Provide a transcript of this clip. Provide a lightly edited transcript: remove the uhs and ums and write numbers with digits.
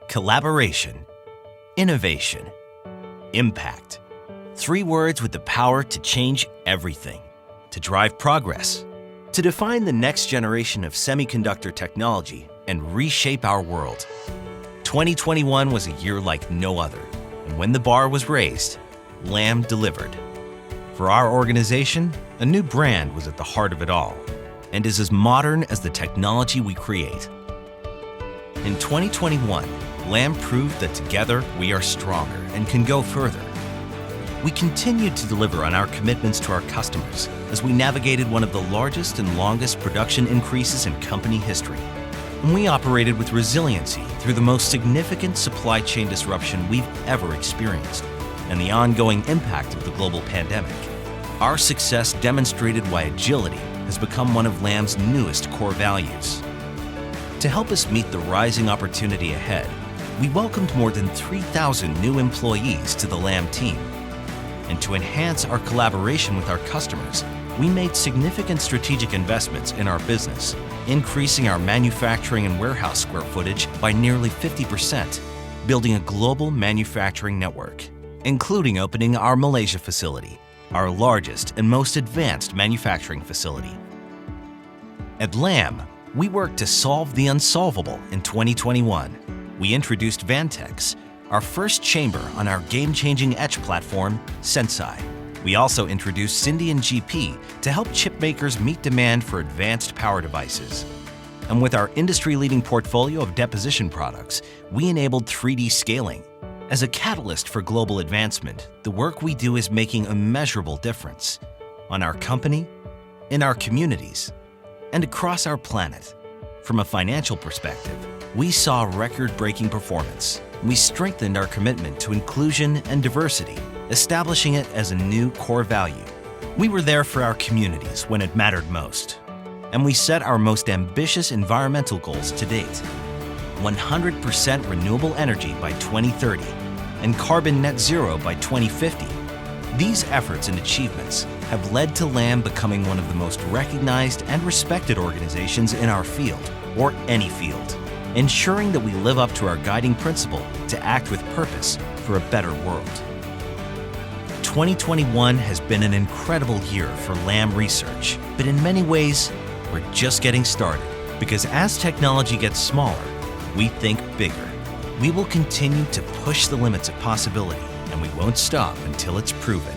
Collaboration, innovation, impact. 3 words with the power to change everything, to drive progress, to define the next generation of semiconductor technology and reshape our world. 2021 was a year like no other, and when the bar was raised, Lam delivered. For our organization, a new brand was at the heart of it all, and is as modern as the technology we create. In 2021, Lam proved that together we are stronger and can go further. We continued to deliver on our commitments to our customers as we navigated one of the largest and longest production increases in company history. And we operated with resiliency through the most significant supply chain disruption we've ever experienced and the ongoing impact of the global pandemic. Our success demonstrated why agility has become one of Lam's newest core values. To help us meet the rising opportunity ahead, we welcomed more than 3,000 new employees to the Lam team. And to enhance our collaboration with our customers, we made significant strategic investments in our business, increasing our manufacturing and warehouse square footage by nearly 50%, building a global manufacturing network, including opening our Malaysia facility, our largest and most advanced manufacturing facility. At Lam, we worked to solve the unsolvable in 2021. We introduced Vantex, our first chamber on our game-changing etch platform, Sensei. We also introduced Syndion GP to help chip makers meet demand for advanced power devices. And with our industry-leading portfolio of deposition products, we enabled 3D scaling. As a catalyst for global advancement, the work we do is making a measurable difference on our company, in our communities, and across our planet. From a financial perspective, we saw record-breaking performance. We strengthened our commitment to inclusion and diversity, establishing it as a new core value. We were there for our communities when it mattered most. And we set our most ambitious environmental goals to date: 100% renewable energy by 2030 and carbon net zero by 2050. These efforts and achievements have led to Lam becoming one of the most recognized and respected organizations in our field, or any field, ensuring that we live up to our guiding principle to act with purpose for a better world. 2021 has been an incredible year for Lam Research, but in many ways, we're just getting started. Because as technology gets smaller, we think bigger. We will continue to push the limits of possibility, and we won't stop until it's proven.